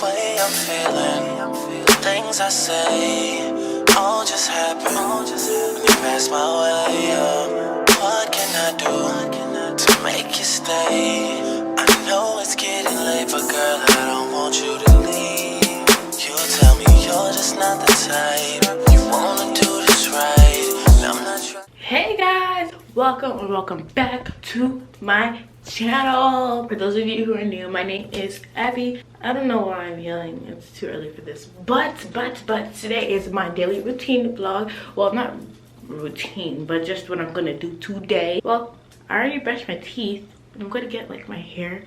way I'm feeling, things I say, all just happen when you pass my way. What can I do to make you stay? I know it's getting late, but girl, I don't want you to leave. You tell me you're just not the type. You wanna do this right, and I'm not trying. Hey guys, welcome back to my channel. For those of you who are new, my name is Abby. I don't know why I'm yelling, it's too early for this, but today is my daily routine vlog. Well, not routine, but just what I'm gonna do today. Well, I already brushed my teeth. I'm gonna get like my hair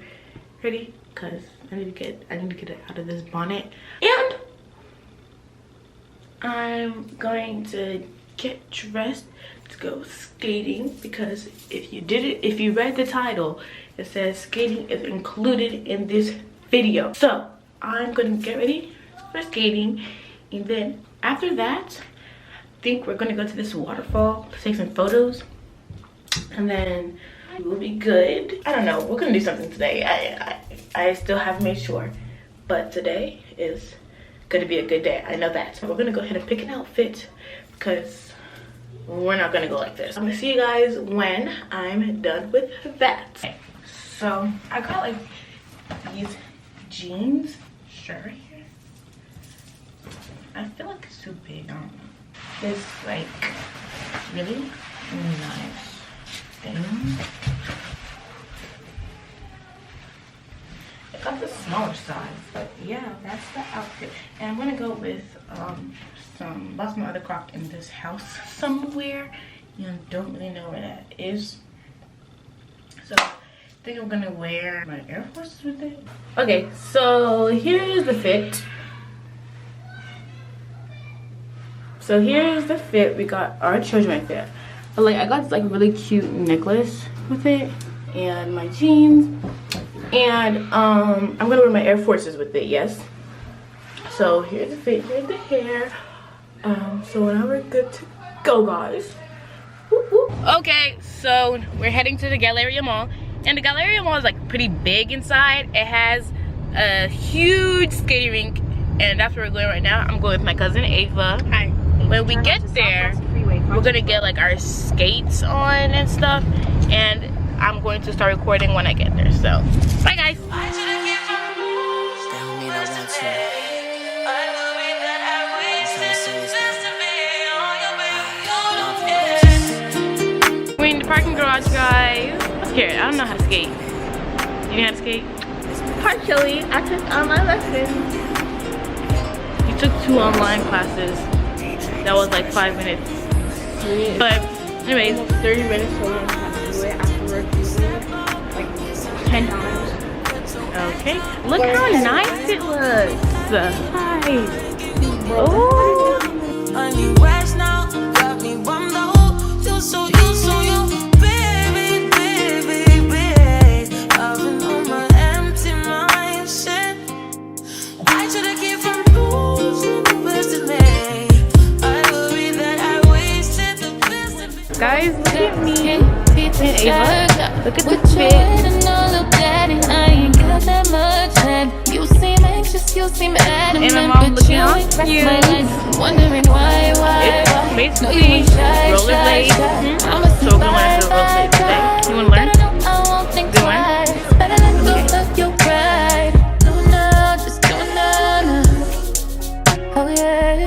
ready because I need to get it out of this bonnet, and I'm going to get dressed to go skating, because if you read the title, it says skating is included in this video. So I'm gonna get ready for skating, and then after that I think we're gonna go to this waterfall to take some photos, and then we'll be good. I don't know, we're gonna do something today. I still haven't made sure, but today is gonna be a good day, I know that. So we're gonna go ahead and pick an outfit because we're not gonna go like this. I'm gonna see you guys when I'm done with that. Okay, so I got like these jeans shirt right here. I feel like it's too big. I don't know. This like really nice thing. I got the smaller size, but yeah, that's the outfit. And I'm gonna go with lost my other croc in this house somewhere, and I don't really know where that is. So I think I'm gonna wear my Air Forces with it. Okay, so here's the fit. We got our children fit. But like I got this like really cute necklace with it, and my jeans, and I'm gonna wear my Air Forces with it. Yes. So here's the fit, here's the hair. So now we're good to go, guys. Whoop, whoop. Okay, so we're heading to the Galleria Mall, and the Galleria Mall is like pretty big inside. It has a huge skating rink, and that's where we're going right now. I'm going with my cousin Ava. Hi. When we get there, we're gonna get like our skates on and stuff, and I'm going to start recording when I get there. So bye guys. We're in the parking garage, guys. I'm scared. I don't know how to skate. You know how to skate? Partially. I took online lessons. You took 2 online classes. That was like 5 minutes. But anyways, 30 minutes, so we don't have to do it afterwards. Like 10 times. Okay. Look how nice it looks. Hi. Oh. I need rest now. Got me bummed out. You so you, baby. I've been on my empty mindset. I should've kept from losing the best of me. I worry that I wasted the best of me. Guys, look at me and Ava. Look at the fit. I ain't got that much time. You seem anxious, you seem adamant, and my mom looking on you. Wondering why. It's basically rollerblades. So we're gonna do rollerblades today. You wanna learn? Do one? Better let go of your pride. No, just do it. Oh yeah.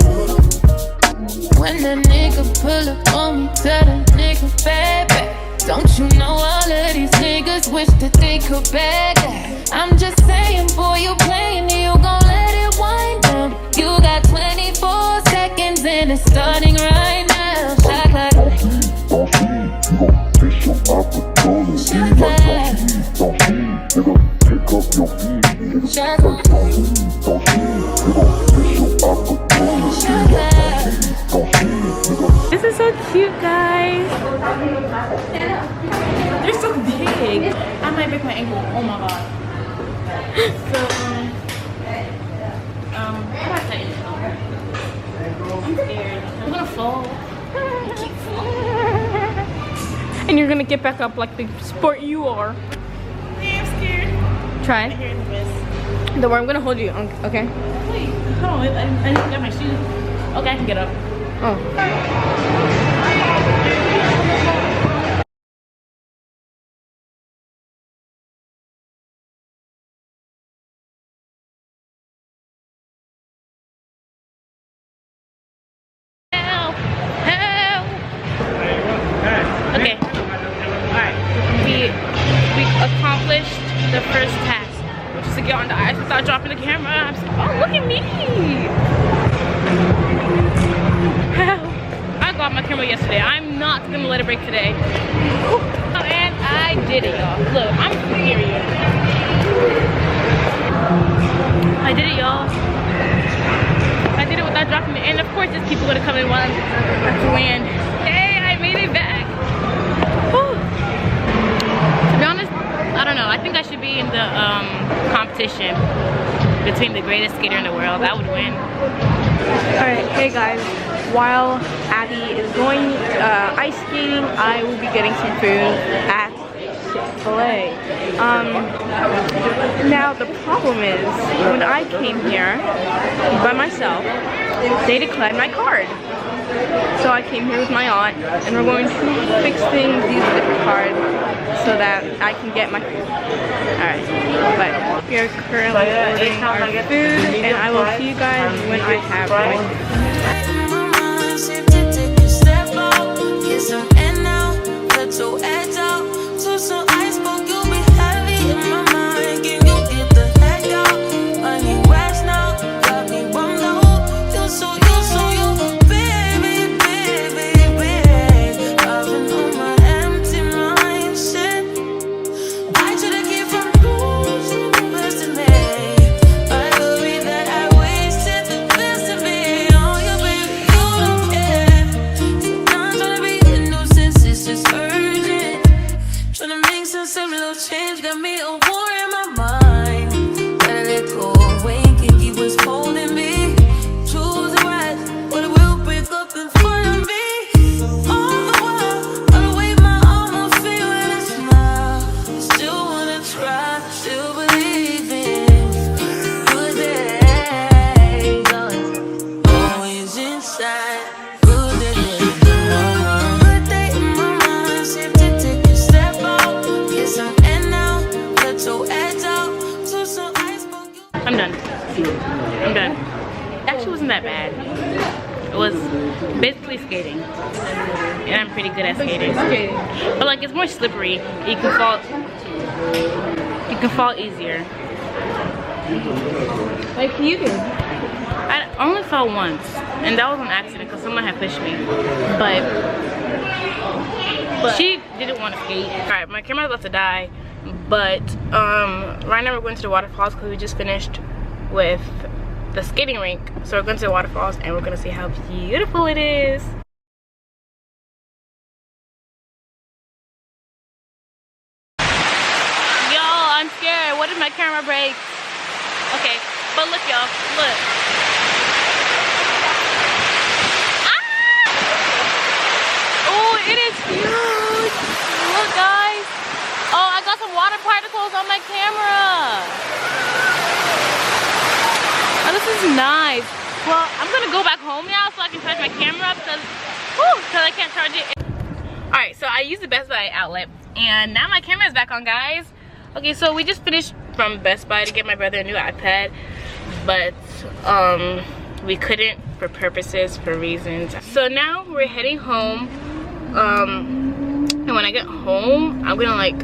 When the nigga pull up on me, tell the nigga baby, don't you know all of these niggas wish that they could beg? I'm just saying, boy, you playing, you gon' let it wind down. You got 24 seconds and it's starting right now. Shot like This is so cute, guys. They're so big. I might break my ankle. Oh my god. So, how do I say it? I'm scared. I'm gonna fall. I keep falling. And you're gonna get back up like the sport you are. I'm scared. Try. Don't worry, I'm gonna hold you, okay? Wait, hold on, I need to get my shoes. Okay, I can get up. Oh. Help! Help! Okay. Alright. We accomplished the first task, which is to get on the ice without dropping the camera. Oh, look at me! Help! I got my camera yesterday. I'm not gonna let it break today. And I did it, y'all. Look, I'm serious. I did it, y'all. I did it without dropping it. And of course, there's people gonna come in while I'm at the land. Hey, I made it back. Whew. To be honest, I don't know. I think I should be in the competition between the greatest skater in the world. I would win. Alright, hey guys. While Abby is going ice skating, I will be getting some food at Chick-fil-A. Now the problem is, when I came here by myself, they declined my card. So I came here with my aunt, and we're going to fix things, use a different card, so that I can get my food. Alright, but we are currently ordering our food, and I will see you guys when I have my food. I'm done. I'm done. Actually, wasn't that bad. It was basically skating, and I'm pretty good at skating. But like, it's more slippery. You can fall easier. Like you did. I only fell once, and that was an accident because someone had pushed me. But she didn't want to skate. All right, my camera's about to die. But right now we're going to the waterfalls because we just finished with the skating rink. So we're going to the waterfalls and we're going to see how beautiful it is. Y'all, I'm scared. What if my camera breaks? Okay, but look y'all, look. Ah! Oh, it is huge. Look guys. Oh, I got some water particles on my camera. Oh, this is nice. Well, I'm gonna go back home now so I can charge my camera because I can't charge it. Alright, so I used the Best Buy outlet and now my camera is back on, guys. Okay, so we just finished from Best Buy to get my brother a new iPad, but we couldn't for reasons. So now we're heading home. And when I get home, I'm gonna like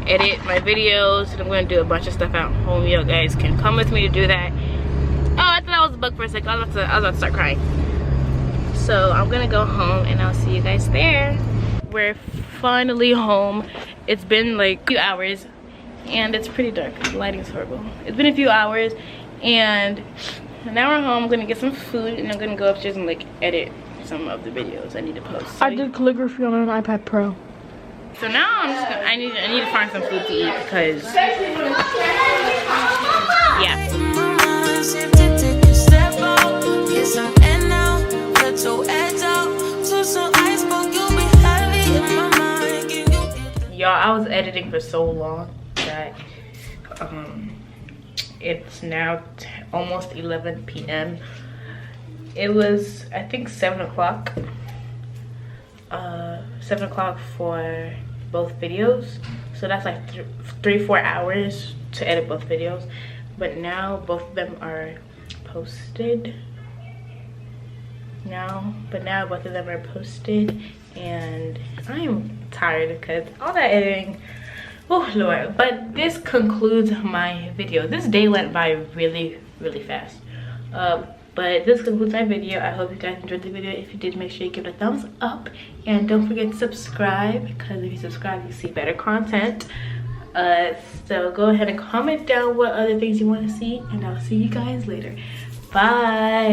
edit my videos and I'm gonna do a bunch of stuff at home. You guys can come with me to do that. Oh, I thought I was a bug for a second. I was about to start crying. So I'm gonna go home and I'll see you guys there. We're finally home. It's been like a few hours and it's pretty dark. The lighting's horrible. It's been a few hours and now we're home. I'm gonna get some food and I'm gonna go upstairs and like edit some of the videos I need to post. So I did calligraphy on an iPad Pro. So now I'm just gonna, I need to find some food to eat because yeah. Y'all, I was editing for so long that It's now almost 11 p.m. It was, I think, 7 o'clock. 7 o'clock for both videos. So that's like 3-4 hours to edit both videos. But now both of them are posted. But now both of them are posted, and I am tired because all that editing. Oh Lord. But this concludes my video. This day went by really fast. But this concludes my video. I hope you guys enjoyed the video. If you did, make sure you give it a thumbs up, and don't forget to subscribe, because if you subscribe you see better content. So go ahead and comment down what other things you want to see, and I'll see you guys later. Bye.